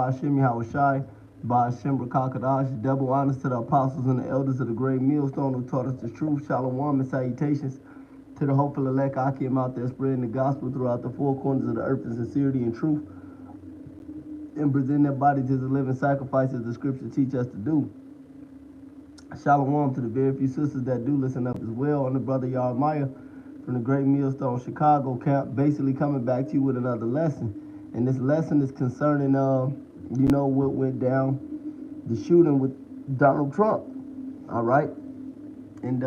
Hashem Yahushai, by Hashem Rakakadash, double honors to the apostles and the elders of the great millstone who taught us the truth. Shalom and salutations to the hopeful elect Akim out there spreading the gospel throughout the four corners of the earth in sincerity and truth, and present their bodies as a living sacrifice as the scriptures teach us to do. Shalom to the very few sisters that do listen up as well. I'm the brother Yarmaya from the Great Millstone Chicago camp, basically coming back to you with another lesson. And this lesson is concerning, what went down, the shooting with Donald Trump. All right, and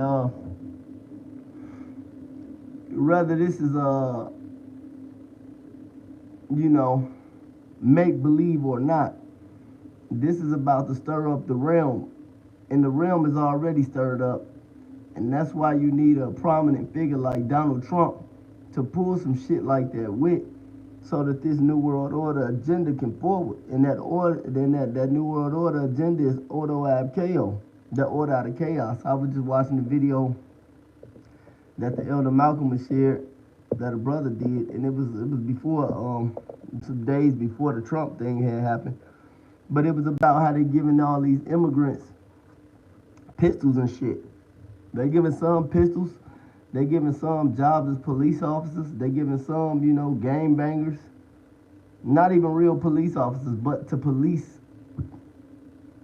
whether this is make believe or not, this is about to stir up the realm, and the realm is already stirred up. And that's why you need a prominent figure like Donald Trump to pull some shit like that with, so that this New World Order agenda can forward. And that order, then that New World Order agenda is Ordo Ab Chaos, the order out of chaos. I was just watching the video that the Elder Malcolm has shared, that a brother did, and it was before, some days before the Trump thing had happened. But it was about how they giving all these immigrants pistols and shit. They giving some pistols, they giving some jobs as police officers, they giving some, gang bangers. Not even real police officers, but to police,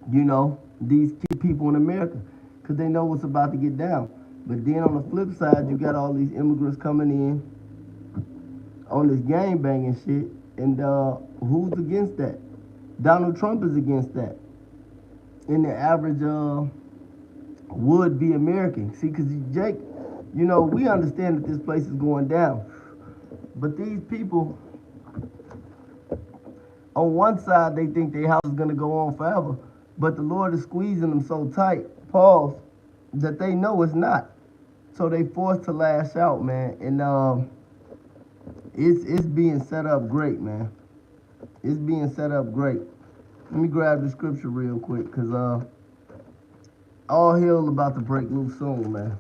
these people in America, because they know what's about to get down. But then on the flip side, you got all these immigrants coming in on this gang banging shit, and who's against that? Donald Trump is against that. And the average would-be American. See, because Jake, we understand that this place is going down. But these people, on one side, they think their house is going to go on forever. But the Lord is squeezing them so tight, pause, that they know it's not. So they forced to lash out, man. And it's being set up great, man. It's being set up great. Let me grab the scripture real quick, because all hell about to break loose soon, man.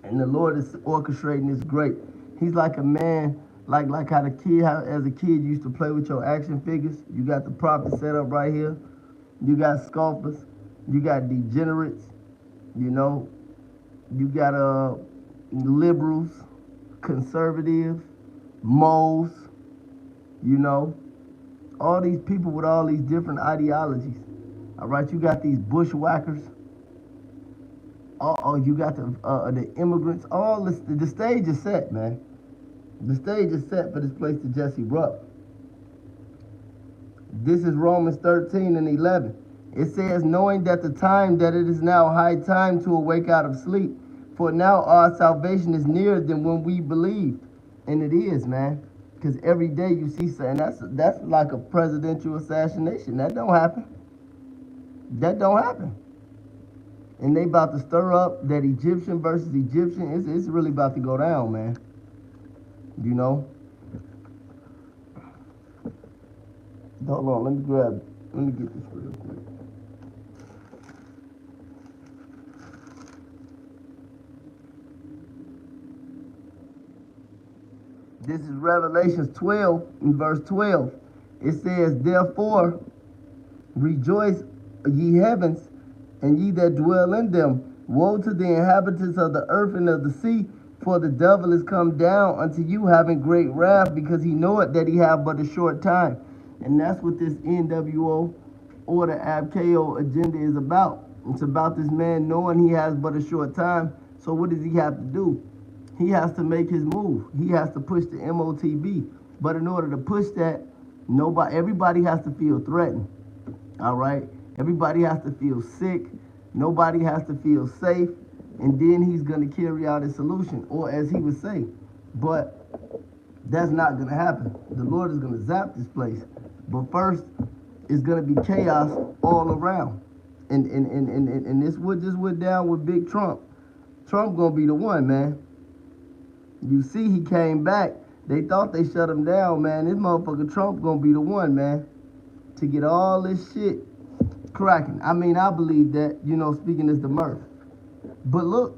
And the Lord is orchestrating this great. He's like a man, like how as a kid you used to play with your action figures. You got the proper setup right here. You got scoffers. You got degenerates. You got liberals, conservatives, moles. All these people with all these different ideologies. All right, you got these bushwhackers. You got the immigrants. All this, the stage is set, man. The stage is set for this place to just erupt. This is Romans 13 and 11. It says, knowing that the time that it is now high time to awake out of sleep, for now our salvation is nearer than when we believed. And it is, man. Because every day you see something, that's like a presidential assassination. That don't happen. That don't happen. And they about to stir up that Egyptian versus Egyptian. It's really about to go down, man. Hold on, let me get this real quick. This is Revelations 12 in verse 12. It says, therefore, rejoice, ye heavens, and ye that dwell in them. Woe to the inhabitants of the earth and of the sea, for the devil is come down unto you having great wrath, because he knoweth that he have but a short time. And that's what this NWO Order Ab Chaos agenda is about. It's about this man knowing he has but a short time. So what does he have to do? He has to make his move. He has to push the MOTB. But in order to push that, everybody has to feel threatened. All right? Everybody has to feel sick. Nobody has to feel safe. And then he's going to carry out his solution, or as he would say. But that's not going to happen. The Lord is going to zap this place. But first, it's going to be chaos all around. And this just went down with Big Trump. Trump going to be the one, man. You see, he came back. They thought they shut him down, man. This motherfucker Trump going to be the one, man, to get all this shit cracking. I mean, I believe that, speaking as the Murph. But look,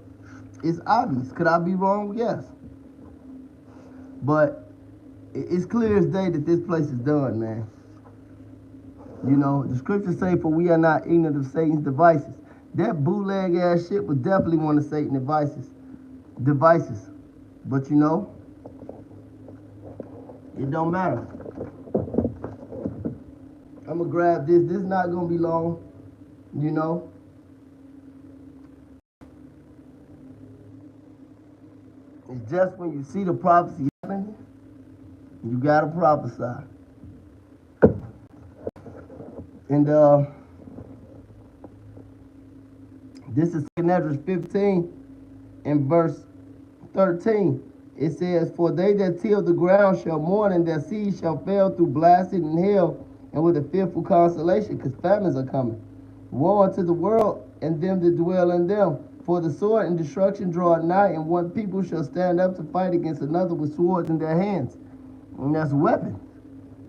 it's obvious. Could I be wrong? Yes. But it's clear as day that this place is done, man. You know, the scriptures say, for we are not ignorant of Satan's devices. That bootleg ass shit was definitely one of Satan's devices. But you know, it don't matter. I'm gonna grab this. This is not gonna be long, you know. It's just when you see the prophecy happening, you gotta prophesy. And this is 2 Esdras 15 and verse 13. It says, for they that till the ground shall mourn, and their seed shall fail through blasting and hail, and with a fearful consolation, because famines are coming. Woe unto the world and them that dwell in them. For the sword and destruction draw nigh, and one people shall stand up to fight against another with swords in their hands. And that's weapons.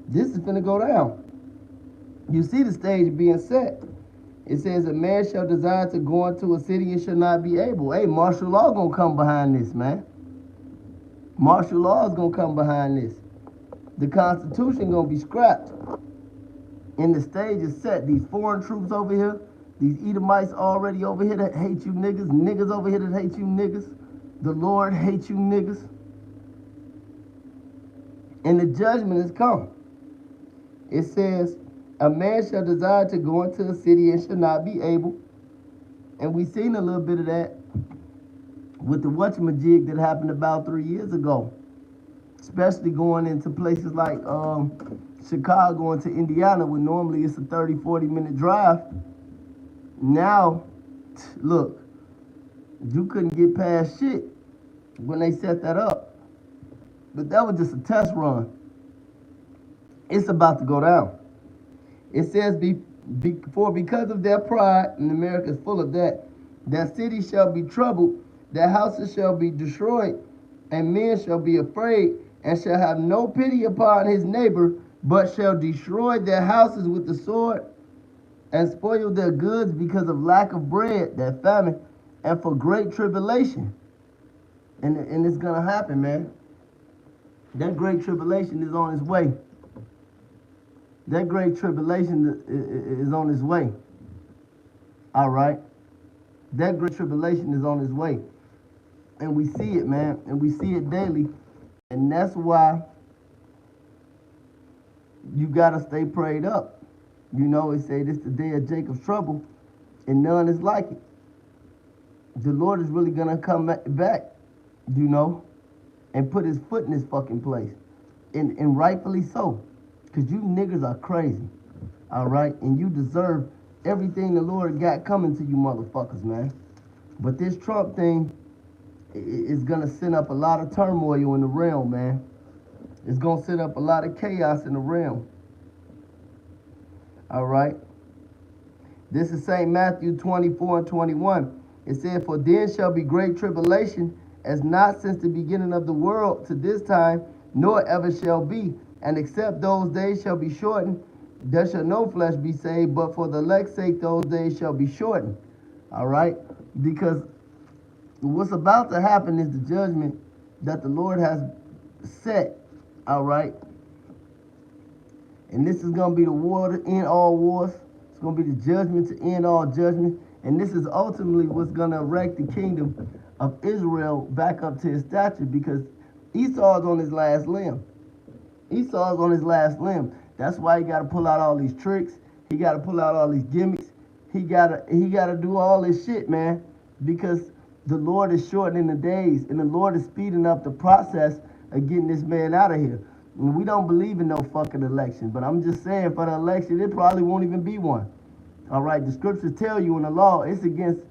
This is finna go down. You see the stage being set. It says, a man shall desire to go into a city and shall not be able. Hey, martial law gonna come behind this, man. Martial law is gonna come behind this. The Constitution gonna be scrapped. And the stage is set. These foreign troops over here, these Edomites already over here that hate you niggas, niggas over here that hate you niggas. The Lord hates you niggas. And the judgment is come. It says, a man shall desire to go into a city and shall not be able. And we seen a little bit of that with the whatchamajig that happened about 3 years ago. Especially going into places like Chicago into Indiana, where normally it's a 30, 40-minute drive. Now, look, you couldn't get past shit when they set that up. But that was just a test run. It's about to go down. It says, for because of their pride, and America is full of that, that city shall be troubled, their houses shall be destroyed, and men shall be afraid, and shall have no pity upon his neighbor, but shall destroy their houses with the sword, and spoil their goods because of lack of bread, that famine, and for great tribulation. And it's gonna happen, man. That great tribulation is on its way. That great tribulation is on its way. All right? That great tribulation is on its way. And we see it, man. And we see it daily. And that's why you got to stay prayed up. You know, it say this the day of Jacob's trouble, and none is like it. The Lord is really going to come back, you know, and put his foot in his fucking place. And rightfully so. Because you niggas are crazy, all right? And you deserve everything the Lord got coming to you motherfuckers, man. But this Trump thing is going to send up a lot of turmoil in the realm, man. It's going to set up a lot of chaos in the realm. All right? This is St. Matthew 24 and 21. It said, for then shall be great tribulation, as not since the beginning of the world to this time, nor ever shall be. And except those days shall be shortened, there shall no flesh be saved, but for the elect's sake those days shall be shortened. All right? Because what's about to happen is the judgment that the Lord has set. All right? And this is going to be the war to end all wars. It's going to be the judgment to end all judgment. And this is ultimately what's going to erect the kingdom of Israel back up to his stature, because Esau's on his last limb. Esau's on his last limb. That's why he got to pull out all these tricks. He got to pull out all these gimmicks. He got to do all this shit, man, because the Lord is shortening the days, and the Lord is speeding up the process of getting this man out of here. And we don't believe in no fucking election, but I'm just saying, for the election, it probably won't even be one. All right, the scriptures tell you in the law, it's against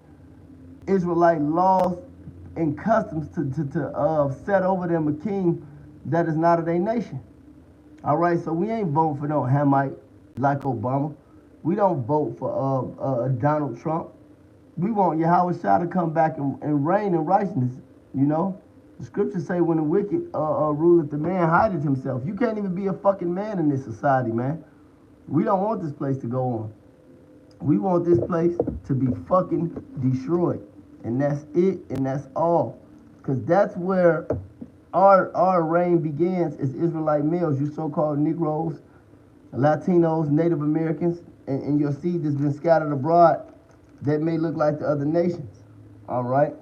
Israelite laws and customs to set over them a king that is not of their nation. All right, so we ain't voting for no Hamite like Obama. We don't vote for Donald Trump. We want Yahweh Shah to come back and reign in righteousness, you know? The scriptures say when the wicked ruleth, the man hideth himself. You can't even be a fucking man in this society, man. We don't want this place to go on. We want this place to be fucking destroyed. And that's it, and that's all. Because that's where our reign begins as Israelite males, you so-called Negroes Latinos, Native Americans, and your seed that's been scattered abroad that may look like the other nations. All right?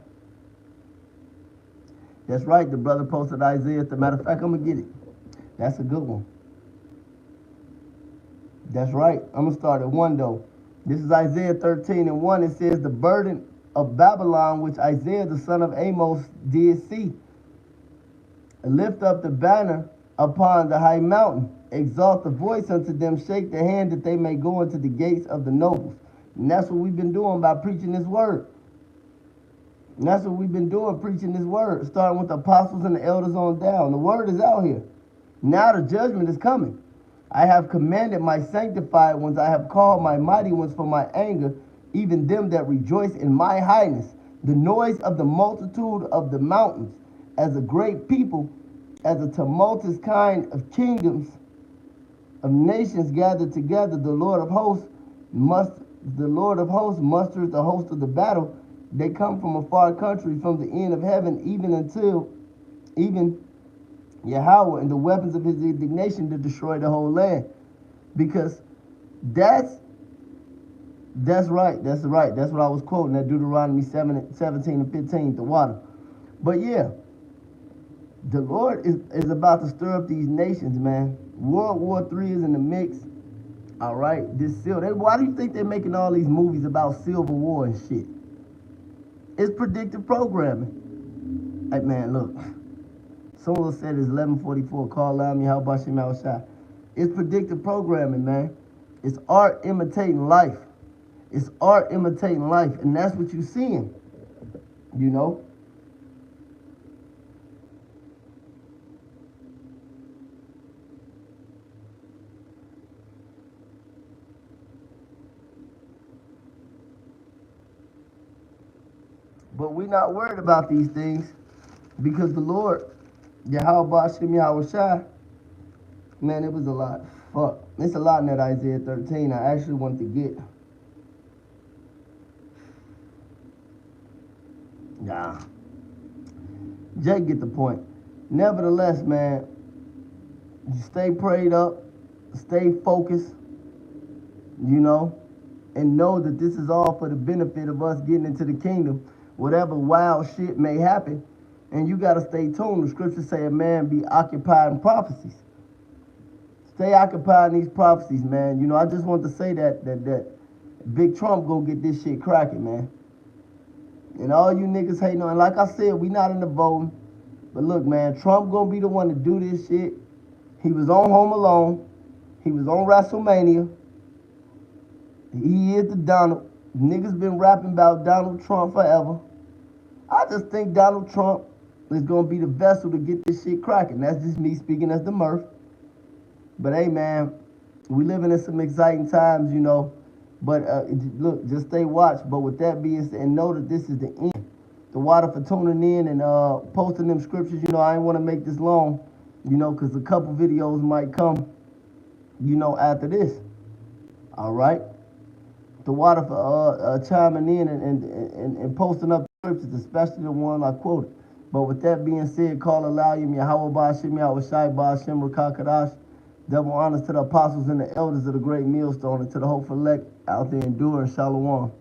That's right. The brother posted Isaiah. As a matter of fact, I'm going to get it. That's a good one. That's right. I'm going to start at 1, though. This is Isaiah 13 and 1. It says, the burden of Babylon, which Isaiah the son of Amos did see. Lift up the banner upon the high mountain. Exalt the voice unto them. Shake the hand that they may go into the gates of the nobles. And that's what we've been doing by preaching this word. And that's what we've been doing, preaching this word, starting with the apostles and the elders on down. The word is out here. Now the judgment is coming. I have commanded my sanctified ones. I have called my mighty ones for my anger, even them that rejoice in my highness. The noise of the multitude of the mountains, as a great people, as a tumultuous kind of kingdoms, of nations gathered together. The Lord of hosts musters the host of the battle. They come from a far country, from the end of heaven, even Yahweh, and the weapons of his indignation to destroy the whole land. Because that's right. That's right. That's what I was quoting, that Deuteronomy 17 and 15, the water. But yeah, the Lord is about to stir up these nations, man. World War III is in the mix. All right, why do you think they're making all these movies about Civil War and shit? It's predictive programming. Hey, man, look. Someone said it's 11:44. Call out me. How about you, Malshai? It's predictive programming, man. It's art imitating life. It's art imitating life, and that's what you're seeing. You know. But we're not worried about these things because the Lord, Yahweh Shem Yahweh, man, it was a lot. Fuck. It's a lot in that Isaiah 13 I actually want to get. Nah. Jake get the point. Nevertheless, man, stay prayed up, stay focused, you know, and know that this is all for the benefit of us getting into the kingdom. Whatever wild shit may happen, and you got to stay tuned. The scriptures say a man be occupied in prophecies. Stay occupied in these prophecies, man. You know, I just want to say that Big Trump gonna get this shit cracking, man. And all you niggas hating on, like I said, we not in the voting. But look, man, Trump gonna be the one to do this shit. He was on Home Alone. He was on WrestleMania. He is the Donald. Niggas been rapping about Donald Trump forever. I just think Donald Trump is gonna be the vessel to get this shit cracking. That's just me speaking as the Murph. But hey, man, we living in some exciting times, you know. But look, just stay watched. But with that being said, and know that this is the end. The water for tuning in and posting them scriptures. You know, I ain't want to make this long, you know, because a couple videos might come, you know, after this. All right. The water for chiming in and posting up scriptures, especially the one I quoted. But with that being said, call Alayim Yahweh Ba'Shem Yahweh Shai Ba'Shem Rakakadash. Double honors to the apostles and the elders of the great millstone and to the hopeful elect out there enduring. Shalom.